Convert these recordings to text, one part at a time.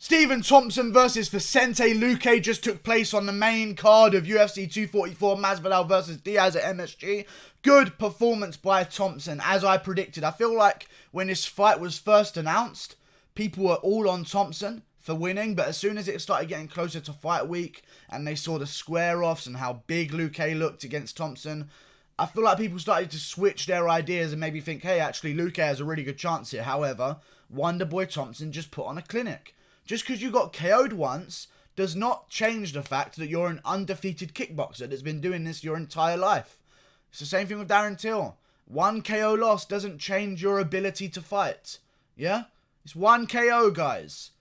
Stephen Thompson versus Vicente Luque just took place on the main card of UFC 244, Masvidal versus Diaz at MSG. Good performance by Thompson, as I predicted. I feel like when this fight was first announced, people were all on Thompson for winning, but as soon as it started getting closer to fight week and they saw the square-offs and how big Luque looked against Thompson, I feel like people started to switch their ideas and maybe think, hey, actually, Luque has a really good chance here. However, Wonderboy Thompson just put on a clinic. Just because you got KO'd once does not change the fact that you're an undefeated kickboxer that's been doing this your entire life. It's the same thing with Darren Till. One KO loss doesn't change your ability to fight. Yeah? It's one KO, guys.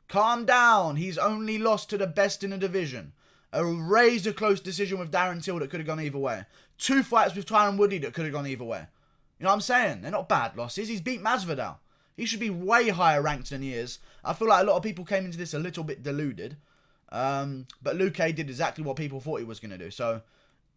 Calm down. He's only lost to the best in the division. A razor close decision with Darren Till that could have gone either way. 2 fights with Tyron Woodley that could have gone either way. You know what I'm saying? They're not bad losses. He's beat Masvidal. He should be way higher ranked than he is. I feel like a lot of people came into this a little bit deluded. But Luque did exactly what people thought he was going to do. So,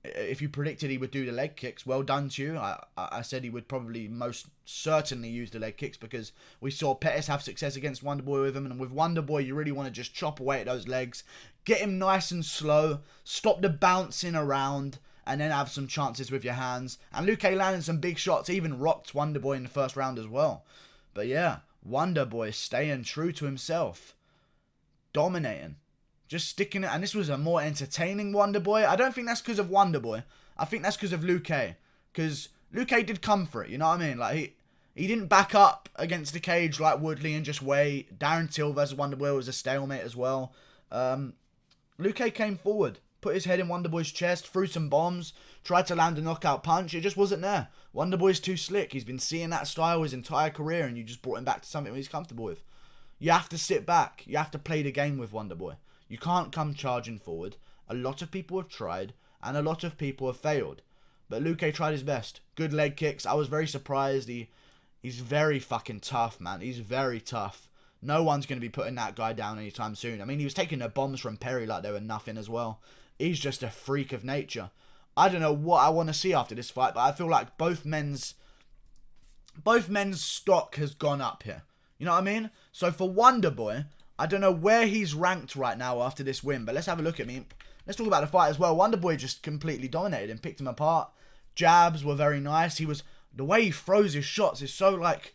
if you predicted he would do the leg kicks, well done to you. I said he would probably most certainly use the leg kicks because we saw Pettis have success against Wonderboy with him. And with Wonderboy, you really want to just chop away at those legs. Get him nice and slow. Stop the bouncing around. And then have some chances with your hands. And Luque landed some big shots. Even rocked Wonderboy in the first round as well. But yeah, Wonderboy staying true to himself. Dominating. Just sticking it. And this was a more entertaining Wonderboy. I don't think that's because of Wonderboy. I think that's because of Luque. Because Luque did come for it, you know what I mean? Like, he didn't back up against the cage like Woodley and just wait. Darren Till versus Wonderboy was a stalemate as well. Luque came forward. Put his head in Wonderboy's chest, threw some bombs, tried to land a knockout punch. It just wasn't there. Wonderboy's too slick. He's been seeing that style his entire career, and you just brought him back to something he's comfortable with. You have to sit back. You have to play the game with Wonderboy. You can't come charging forward. A lot of people have tried, and a lot of people have failed. But Luque tried his best. Good leg kicks. I was very surprised. He's very fucking tough, man. He's very tough. No one's going to be putting that guy down anytime soon. I mean, he was taking the bombs from Perry like they were nothing as well. He's just a freak of nature. I don't know what I want to see after this fight, but I feel like both men's stock has gone up here. You know what I mean? So for Wonderboy, I don't know where he's ranked right now after this win, but let's have a look at me. Let's talk about the fight as well. Wonderboy just completely dominated him, picked him apart. Jabs were very nice. The way he throws his shots is so like,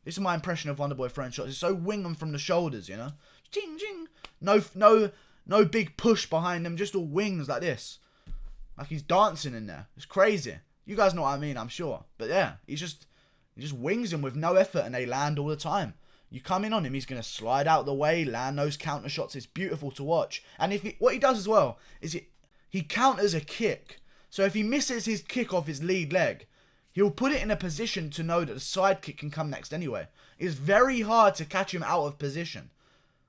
this is my impression of Wonderboy throwing shots. It's so wing them from the shoulders, you know? Ching, ching. No big push behind him, just all wings like this. Like he's dancing in there. It's crazy. You guys know what I mean, I'm sure. But yeah, he just wings him with no effort and they land all the time. You come in on him, he's going to slide out the way, land those counter shots. It's beautiful to watch. And what he does as well is he counters a kick. So if he misses his kick off his lead leg, he'll put it in a position to know that the side kick can come next anyway. It's very hard to catch him out of position.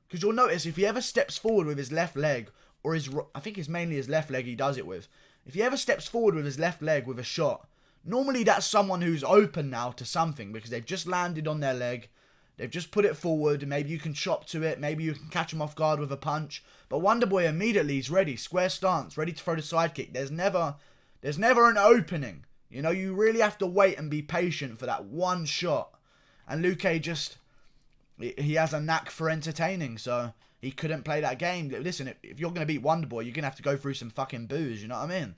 Because you'll notice if he ever steps forward with his left leg, or I think it's mainly his left leg he does it with. If he ever steps forward with his left leg with a shot, normally that's someone who's open now to something because they've just landed on their leg. They've just put it forward. Maybe you can chop to it. Maybe you can catch him off guard with a punch. But Wonderboy immediately is ready. Square stance, ready to throw the side kick. There's never an opening. You know, you really have to wait and be patient for that one shot. And Luque he has a knack for entertaining, so he couldn't play that game. Listen, if you're going to beat Wonderboy, you're going to have to go through some fucking boos, you know what I mean?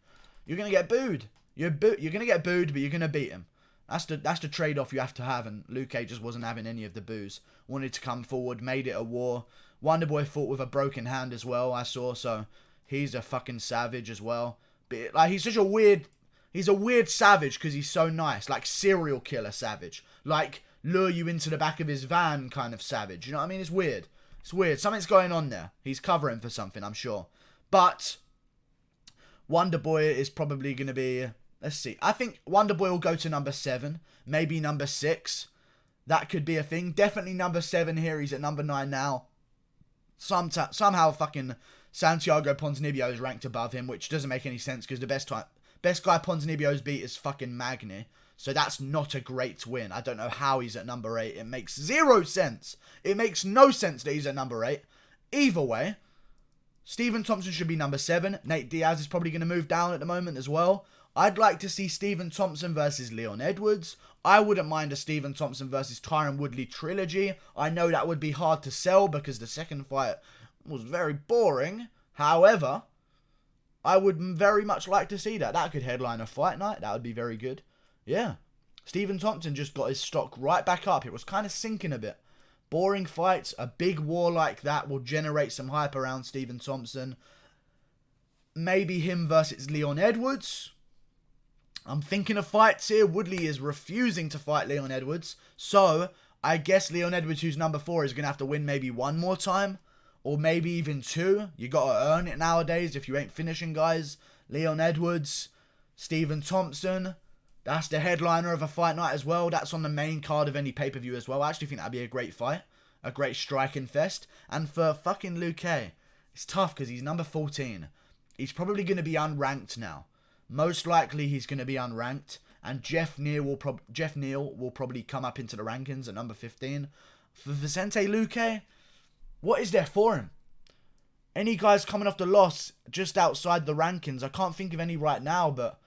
You're going to get booed. You're going to get booed, but you're going to beat him. That's the trade-off you have to have, and Luque just wasn't having any of the boos. Wanted to come forward, made it a war. Wonderboy fought with a broken hand as well, I saw, so he's a fucking savage as well. But, like, he's a weird savage because he's so nice. Like, serial killer savage. Like, lure you into the back of his van kind of savage. You know what I mean? It's weird. It's weird. Something's going on there. He's covering for something, I'm sure. But Wonderboy is probably going to be... Let's see. I think Wonderboy will go to number 7. Maybe number 6. That could be a thing. Definitely number 7 here. He's at number 9 now. Somehow fucking Santiago Ponzinibbio is ranked above him, which doesn't make any sense because the best guy Ponzinibbio's beat is fucking Magny. So that's not a great win. I don't know how he's at number 8. It makes 0 sense. It makes no sense that he's at number 8. Either way, Stephen Thompson should be number 7. Nate Diaz is probably going to move down at the moment as well. I'd like to see Stephen Thompson versus Leon Edwards. I wouldn't mind a Stephen Thompson versus Tyron Woodley trilogy. I know that would be hard to sell because the second fight was very boring. However, I would very much like to see that. That could headline a fight night. That would be very good. Yeah. Stephen Thompson just got his stock right back up. It was kind of sinking a bit. Boring fights. A big war like that will generate some hype around Stephen Thompson. Maybe him versus Leon Edwards. I'm thinking of fights here. Woodley is refusing to fight Leon Edwards. So, I guess Leon Edwards, who's number 4, is going to have to win maybe one more time. Or maybe even 2. You got to earn it nowadays if you ain't finishing guys. Leon Edwards, Stephen Thompson. That's the headliner of a fight night as well. That's on the main card of any pay-per-view as well. I actually think that'd be a great fight. A great striking fest. And for fucking Luque, it's tough because he's number 14. He's probably going to be unranked now. Most likely he's going to be unranked. And Jeff Neal will probably come up into the rankings at number 15. For Vicente Luque, what is there for him? Any guys coming off the loss just outside the rankings? I can't think of any right now, but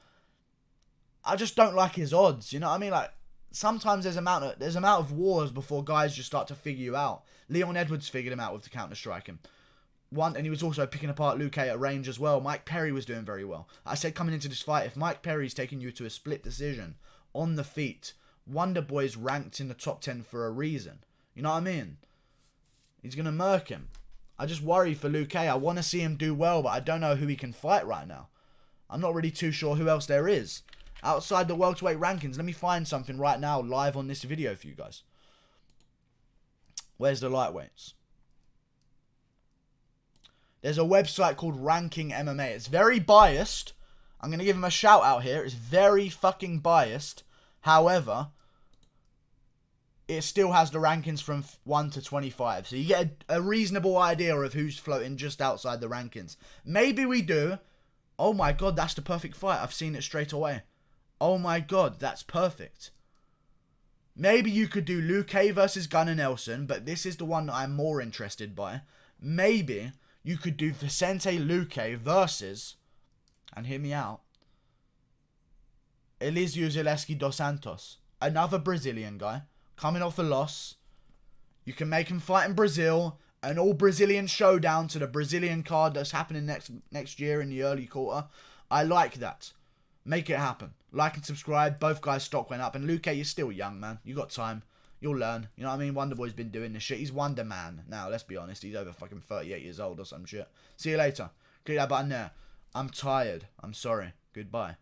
I just don't like his odds. You know what I mean? Like, sometimes there's amount of wars before guys just start to figure you out. Leon Edwards figured him out with the counter-striking. And he was also picking apart Luque at range as well. Mike Perry was doing very well. I said coming into this fight, if Mike Perry's taking you to a split decision on the feet, Wonderboy's ranked in the top 10 for a reason. You know what I mean? He's going to murk him. I just worry for Luque. I want to see him do well, but I don't know who he can fight right now. I'm not really too sure who else there is. Outside the welterweight rankings, let me find something right now live on this video for you guys. Where's the lightweights? There's a website called Ranking MMA. It's very biased. I'm going to give him a shout out here. It's very fucking biased. However, it still has the rankings from 1 to 25. So you get a reasonable idea of who's floating just outside the rankings. Maybe we do. Oh my god, that's the perfect fight. I've seen it straight away. Oh my god, that's perfect. Maybe you could do Luque versus Gunnar Nelson, but this is the one that I'm more interested by. Maybe you could do Vicente Luque versus, and hear me out, Eliseu Zaleski dos Santos. Another Brazilian guy, coming off a loss. You can make him fight in Brazil, an all-Brazilian showdown to the Brazilian card that's happening next year in the early quarter. I like that. Make it happen. Like and subscribe. Both guys' stock went up. And Luque, you're still young, man. You got time. You'll learn. You know what I mean? Wonderboy's been doing this shit. He's Wonder Man. Now, let's be honest. He's over fucking 38 years old or some shit. See you later. Click that button there. I'm tired. I'm sorry. Goodbye.